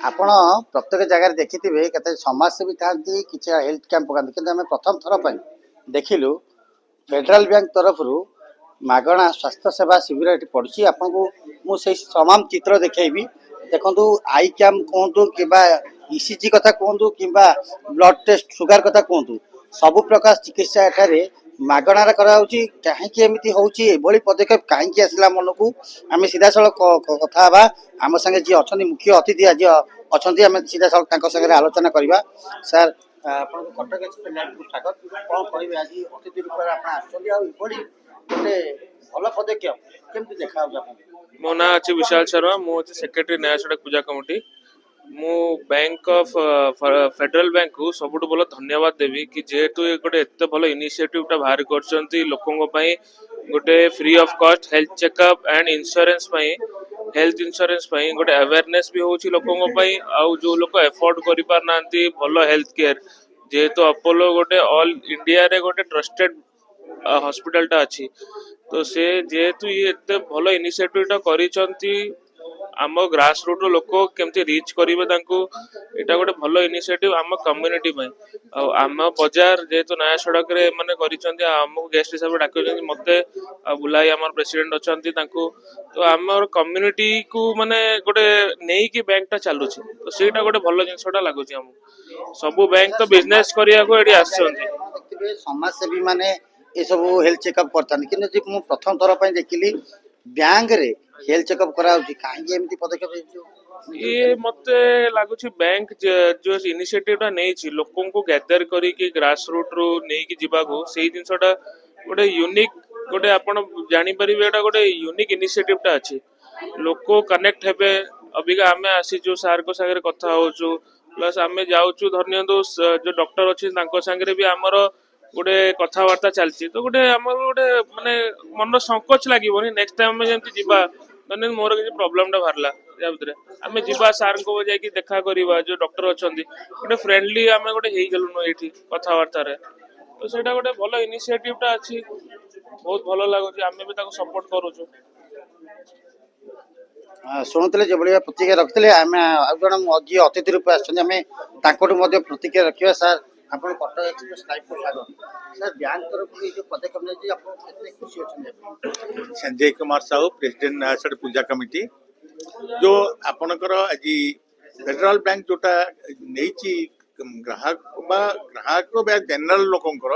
ଆପଣ ପ୍ରତ୍ୟେକ ଜାଗାରେ ଦେଖିଥିବେ କେତେ ସମାଜସେବୀ ଥାନ୍ତି କିଛି ହେଲ୍ଥ କ୍ୟାମ୍ପ ପକାନ୍ତି କିନ୍ତୁ ଆମେ ପ୍ରଥମ ଥର ପାଇଁ ଦେଖିଲୁ ଫେଡରାଲ ବ୍ୟାଙ୍କ ତରଫରୁ ମାଗଣା ସ୍ୱାସ୍ଥ୍ୟ ସେବା ଶିବିର ଏଠି ପଡ଼ିଛି। ଆପଣଙ୍କୁ ମୁଁ ସେଇ ତମାମ ଚିତ୍ର ଦେଖେଇବି। ଦେଖନ୍ତୁ ଆଇ କ୍ୟାମ୍ପ କୁହନ୍ତୁ କିମ୍ବା ଇସିଜି କଥା କୁହନ୍ତୁ କିମ୍ବା ବ୍ଲଡ ଟେଷ୍ଟ ସୁଗାର କଥା କୁହନ୍ତୁ, ସବୁ ପ୍ରକାର ଚିକିତ୍ସା ଏଠାରେ ମାଗଣାରେ କରାଯାଉଛି। କାହିଁକି ଏମିତି ହେଉଛି, ଏଭଳି ପଦକ୍ଷେପ କାହିଁକି ଆସିଲା ମନକୁ, ଆମେ ସିଧାସଳଖ କଥା ହେବା। ଆମ ସାଙ୍ଗେ ଯିଏ ଅଛନ୍ତି ମୁଖ୍ୟ ଅତିଥି ଆଜି ଅଛନ୍ତି, ଆମେ ସିଧାସଳଖ ତାଙ୍କ ସାଙ୍ଗରେ ଆଲୋଚନା କରିବା। ସାର୍, ଆପଣଙ୍କୁ କଟକ ଏକ୍ସପ୍ରେସ୍ ଲାଇଭକୁ ସ୍ୱାଗତ। କ'ଣ କହିବେ, ଆଜି ଅତିଥି ରୂପରେ ଆପଣ ଆସିଛନ୍ତି ଆଉ ଏଭଳି ଗୋଟେ ଭଲ ପଦକ୍ଷେପ କେମିତି ଦେଖାଯାଉଛି ଆପଣଙ୍କୁ? ମୋ ନାଁ ଅଛି ବିଶାଲ ଶର୍ମା। ମୁଁ ଅଛି ସେକ୍ରେଟାରୀ ନ୍ୟାୟ ସଡ଼କ ପୂଜା କମିଟି। ମୁଁ ବ୍ୟାଙ୍କ ଅଫ୍ ଫେଡରାଲ ବ୍ୟାଙ୍କକୁ ସବୁଠୁ ଭଲ ଧନ୍ୟବାଦ ଦେବି କି ଯେହେତୁ ଗୋଟେ ଏତେ ଭଲ ଇନିସିଏଟିଭଟା ବାହାର କରିଛନ୍ତି ଲୋକଙ୍କ ପାଇଁ, ଗୋଟେ ଫ୍ରି ଅଫ୍ କଷ୍ଟ ହେଲ୍ଥ ଚେକଅପ୍ ଆଣ୍ଡ ଇନ୍ସୁରାନ୍ସ ପାଇଁ, ହେଲ୍ଥ ଇନ୍ସୁରାନ୍ସ ପାଇଁ ଗୋଟେ ଆୱାରନେସ୍ ବି ହେଉଛି ଲୋକଙ୍କ ପାଇଁ। ଆଉ ଯେଉଁ ଲୋକ ଏଫୋର୍ଡ କରିପାରୁନାହାନ୍ତି ଭଲ ହେଲ୍ଥ କେୟାର, ଯେହେତୁ ଅପୋଲୋ ଗୋଟେ ଅଲ୍ ଇଣ୍ଡିଆରେ ଗୋଟେ ଟ୍ରଷ୍ଟେଡ ହସ୍ପିଟାଲଟା ଅଛି, ତ ସେ ଯେହେତୁ ଇଏ ଏତେ ଭଲ ଇନିସିଏଟିଭଟା କରିଛନ୍ତି, ଆମ ଗ୍ରାସ ରୁଟ୍ର ଲୋକ କେମିତି ରିଚ୍ କରିବେ ତାଙ୍କୁ, ଏଇଟା ଗୋଟେ ଭଲ ଇନିସିଏଟିଭ ଆମ କମ୍ୟୁନିଟି ପାଇଁ। ଆଉ ଆମ ବଜାର ଯେହେତୁ ନୟା ସଡ଼କରେ ଏମାନେ କରିଛନ୍ତି, ଆମକୁ ଗେଷ୍ଟ ହିସାବରେ ଡାକିଛନ୍ତି, ମୋତେ ଆଉ ବୁଲାଇ ଆମର ପ୍ରେସିଡେଣ୍ଟ ଅଛନ୍ତି ତାଙ୍କୁ, ତ ଆମର କମ୍ୟୁନିଟିକୁ ମାନେ ଗୋଟେ ନେଇକି ବ୍ୟାଙ୍କଟା ଚାଲୁଛି, ତ ସେଇଟା ଗୋଟେ ଭଲ ଜିନିଷଟା ଲାଗୁଛି ଆମକୁ। ସବୁ ବ୍ୟାଙ୍କ ତ ବିଜନେସ୍ କରିବାକୁ ଏଠି ଆସିଛନ୍ତି। ଦେଖିବେ ସମାଜସେବୀ ମାନେ ଏସବୁ ହେଲ୍ଥ ଚେକଅପ୍ କରିଥାନ୍ତି, କିନ୍ତୁ ଯଦି ମୁଁ ପ୍ରଥମ ଥର ପାଇଁ ଦେଖିଲି ବ୍ୟାଙ୍କରେ ହେଲ୍ଥ ଚେକଅପ୍ କରାଯାଉଛି, କାହିଁକି ଏମିତି ପଦକ୍ଷେପ ହେଇଛି? ଇଏ ମତେ ଲାଗୁଛି ବ୍ୟାଙ୍କ ଯୋଉ ଇନିସିଏଟିଭଟା ନେଇଛି ଲୋକଙ୍କୁ ଗ୍ୟାଦର କରିକି ଗ୍ରାସ ରୁଟ୍ରୁ ନେଇକି ଯିବାକୁ, ସେଇ ଜିନିଷଟା ଗୋଟେ ୟୁନିକ୍, ଗୋଟେ ଆପଣ ଜାଣିପାରିବେ ଏଇଟା ଗୋଟେ ୟୁନିକ୍ ଇନିସିଏଟିଭଟା ଅଛି। ଲୋକ କନେକ୍ଟ ହେବେ। ଅବିକା ଆମେ ଆସିଛୁ ସାର୍ଙ୍କ ସାଙ୍ଗରେ କଥା ହଉଛୁ, ପ୍ଲସ୍ ଆମେ ଯାଉଛୁ, ଧରିନିଅନ୍ତୁ ଯୋଉ ଡକ୍ଟର ଅଛି ତାଙ୍କ ସାଙ୍ଗରେ ବି ଆମର ଗୋଟେ କଥାବାର୍ତ୍ତା ଚାଲିଛି, ତ ଗୋଟେ ଆମର ଗୋଟେ ମାନେ ମନ ସଙ୍କୋଚ ଲାଗିବନି। ନେକ୍ସଟ ଟାଇମ୍ ଆମେ ଯେମିତି ଯିବା, ମାନେ ମୋର କିଛି ପ୍ରୋବ୍ଲେମଟା ବାହାରିଲା ୟା ଭିତରେ, ଆମେ ଯିବା ସାର୍ଙ୍କୁ ଯାଇକି ଦେଖା କରିବା, ଯୋଉ ଡକ୍ଟର ଅଛନ୍ତି ଗୋଟେ ଫ୍ରେଣ୍ଡଲି ଆମେ ଗୋଟେ ହେଇଗଲୁନୁ ଏଇଠି କଥାବାର୍ତ୍ତାରେ, ତ ସେଇଟା ଗୋଟେ ଭଲ ଇନିସିଏଟିଭଟା ଅଛି, ବହୁତ ଭଲ ଲାଗୁଛି, ଆମେ ବି ତାକୁ ସପୋର୍ଟ କରୁଛୁ। ଶୁଣୁଥିଲେ ଯେଭଳି ପ୍ରତିକ୍ରିୟା ରଖିଥିଲେ, ଆମେ ଆଉ ଜଣେ ଯିଏ ଅତିଥି ରୂପେ ଆସିଛନ୍ତି ଆମେ ତାଙ୍କଠୁ ମଧ୍ୟ ପ୍ରତିକ୍ରିୟା ରଖିବା। ସାର୍, ଆପଣ କଟକ ଏକ୍ସପ୍ରେସ୍ ଲାଇଭକୁ ସ୍ୱାଗତ। ସାର୍, ବ୍ୟାଙ୍କ ତରଫରୁ ଏଇ ଯେଉଁ ପଦକ୍ଷେପ ନେଇଛି ଆପଣ କେତେ ଖୁସି ଅଛନ୍ତି? संजय कुमार साहू, प्रेसिडेंट नयासड़ पूजा कमिटी। जो आपणकर आज फेडरल बैंक जोटा नहीं ग्राहक ग्राहक जनरल लोकंर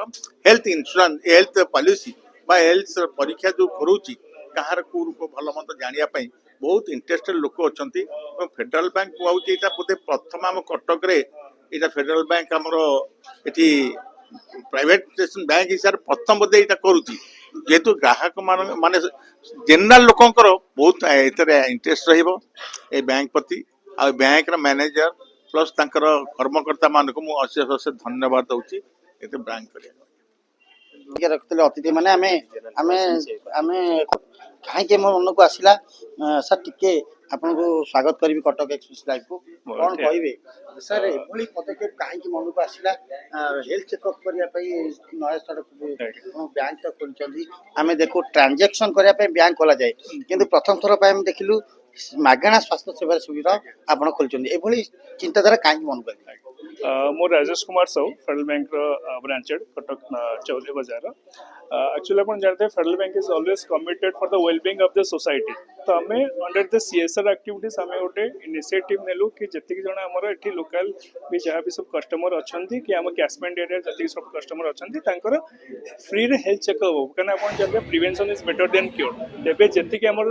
health insurance, health policy health परीक्षा जो करुच्ची कहार को भल मत जानापी बहुत इंटरेस्टेड लोक अच्छा। फेडरल बैंक कहूँ बोधे प्रथम आम कटक फेडरल बैंक आमर ये प्राइवेट बैंक हिसाब से प्रथम बोधे यहाँ करुच्ची, जेहेतु ग्राहक माने जनरल लोकंर बहुत इंटरेस्ट रहिबो ए बैंक प्रति। आ बैंक मैनेजर प्लस तांकर कर्मकर्ता मान को अशेष अशेष धन्यवाद दूची एते बैंक करिया रखिले अतिथि माने आमे आमे आमे कहीं मो मन को आसला। सर, टिके आपन को स्वागत करी कटक एक्सप्रेस लाइव को कौन कहबे सर, एभली पदक्षेप कहीं मन को आसला हेल्थ चेकअप करिया पई नया सड़क बैंक तो खोलछंदी। आमे देखो ट्रांजैक्शन करिया पई बैंक खोला जाए, किंतु प्रथम थर पई हम देखिलु मागणा स्वास्थ्य सेवा सुविधा आपन खोलछंदी। एभली चिंताधारा कहीं मन को मो Rajesh Kumar Sahu, federal bank branch head Cuttack Choudhury Bazar. Actually आप जानते हैं federal bank is always committed for the wellbeing of the society. तो आम अंडर द सीएसआर एक्टिविटीज आम गोटे इनिशिएटिव नेलु कि जी जन आमर ये लोकल भी जहाँ भी सब कस्टमर अच्छा कि आम कैशमेंट एरिया जी सब कस्टमर अच्छा फ्री रे हेल्थ चेकअप हो, कहीं आप जानते prevention is better than cure. तेज जी आम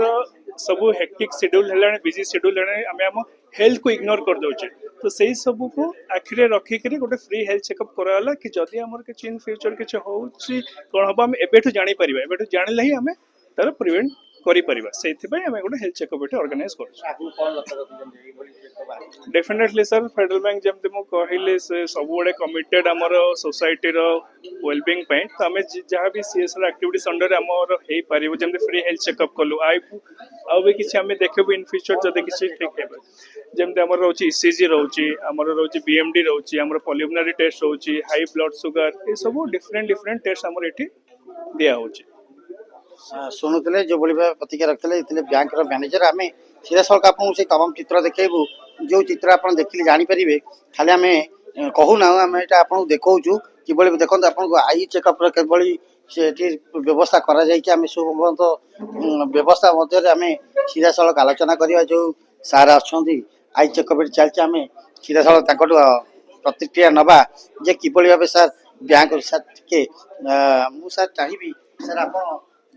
सब हेक्टिक शेड्यूल है, बिजी शेड्यूल है, आम आम हेल्थ को इग्नोर कर दौचे। तो सही सब को आखिरे रखिक गोटे फ्री हेल्थ चेकअप कराला कि जदि आमर किसी इन फ्यूचर किसी होची कौन हम आम एबेठू जानी परिबा, एबेठू जानिले ही आम तार प्रिवेंट करि परिबा। सेइथिबाई आम गोटे हेल्थ चेकअप एटे ऑर्गेनाइज करू। डेफिनेटली सर, फेडरल बैंक जमते मु कहले से सब बड़े कमिटेड आमर सोसाइटी रो वेलबींग पे। तो आम जहाँ भी सीएसआर एक्टिविटीज अंडर आमर हे परिबो, जमते फ्री हेल्थ चेकअप कलु आउ भी किसी आम देखबो इन फ्यूचर जदि किसी ठीक हेबे, जमते आमर रोची ईसीजी रोची, आमर रोची बीएमडी रोची, आमर पल्मोनरी टेस्ट रोची, हाई ब्लड सुगर, ये सब डिफरेंट डिफरेंट टेस्ट आमर एठी दिया होची। शुणुते जो प्रतिक्रिया रखते बैंक मैनेजर आम सीधा सड़क आपको से तमाम चित्र देखू जो चित्र आप देखिले जानीपारे खाली आम कहूना आम यहाँ आपको देखा कि देखो आपको आई चेकअप किभली सेठी व्यवस्था करा आम सब व्यवस्था मध्य आम सीधा सड़क आलोचना करवा जो सार अच्छा आई चेकअप चलती आम सीधा सड़क प्रतिक्रिया नवा जे किभली भाव सार बैंक सार टे मुझे चाहिए सार आप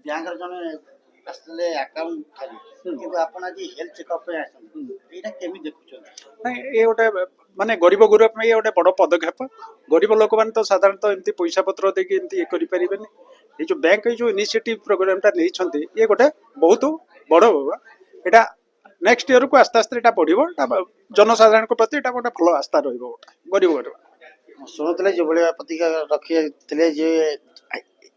बैंक जन आसले अकाउंट खाली आप आज हेल्थ चेकअप यहाँ केमी देखुं नहीं ये गोटे माने गरीब गुरुप में ये गोटे बड़ पदक्षेप गरीब लोक मैंने तो साधारणतः एमती पैसा पत्र देके एमती ये करें ये जो बैंक जो इनिशिएटिव प्रोग्रामटा नहीं ये गोटे बहुत बड़ यहाँ नेक्स्ट इयर को आस्ते आस्ते यहाँ बढ़ो जनसाधारण प्रति यहाँ गोटे भल आस्था रोटे गरीब गरीब शुणुले जो भाई प्रतिज्ञा रखी जे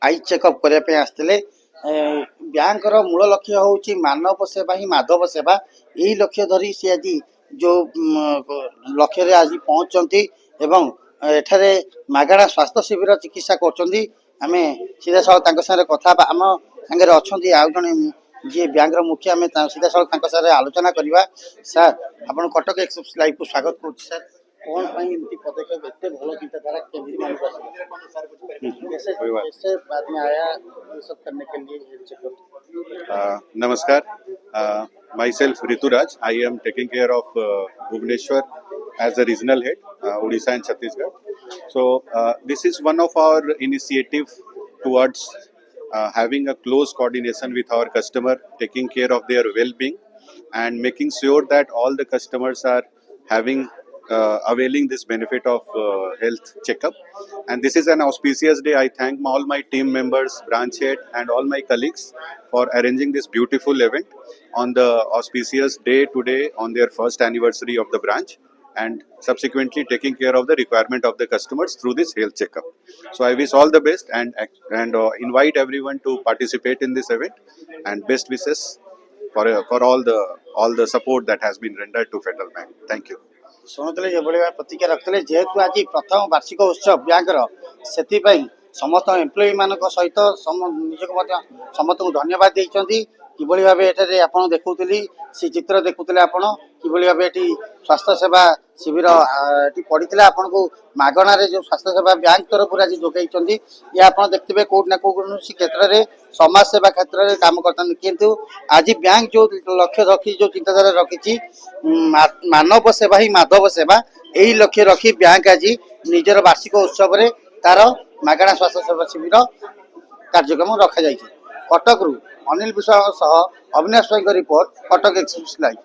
आई चेकअप करने आसते बैंक मूल लक्ष्य हूँ मानव सेवा ही माधव सेवा यही लक्ष्य धरी सी आज जो लक्ष्य आज पहुँचती एवं एठारे मागणा स्वास्थ्य शिविर चिकित्सा कर सीधा सड़क साथ कथा आम सागर अच्छा आउ जन जी बैंक मुखिया आम सीधा सड़क साथ आलोचना करवा सर आप कटक एक्सप्रेस लाइव को स्वागत कर सर कौन पदक्षेप एत भल चिंताधारा कैसे बाद में आया ये सब करने के लिए Namaskar. Myself Rituraj. I am taking care of Bhubaneswar as the regional head, Odisha and Chhattisgarh. So this is one of our initiative towards having a close coordination with our customer, taking care of their well-being, and making sure that all the customers are having availing this benefit of health checkup. And this is an auspicious day. I thank all my team members, branch head, and all my colleagues for arranging this beautiful event on the auspicious day today on their first anniversary of the branch, and subsequently taking care of the requirement of the customers through this health checkup. So I wish all the best and invite everyone to participate in this event, and best wishes for all the support that has been rendered to Federal Bank. Thank you. शुणुले जो भाई प्रतिज्ञा रखते जेहेतु आज प्रथम वार्षिक उत्सव banker से समस्त एम्प्लॉय मान सहित निजक समस्त को धन्यवाद देती किभली भाव ये आप देखुली से चित्र देखुले आप किभली भाव ये स्वास्थ्य सेवा शिविर पड़ता आपन को मागणार जो स्वास्थ्य सेवा बैंक तरफ आज जोगाई ये आप देखते कौटना कौन क्षेत्र में समाज सेवा क्षेत्र में काम करते किंतु आज बैंक जो लक्ष्य रखी जो चिंताधारा रखी मानव सेवा ही माधव सेवा यही लक्ष्य रखी बैंक आज निजर वार्षिक उत्सव में तार मागणा स्वास्थ्य सेवा शिविर कार्यक्रम रखा कटक अनिल विश्वास Avinash report Cuttack express live.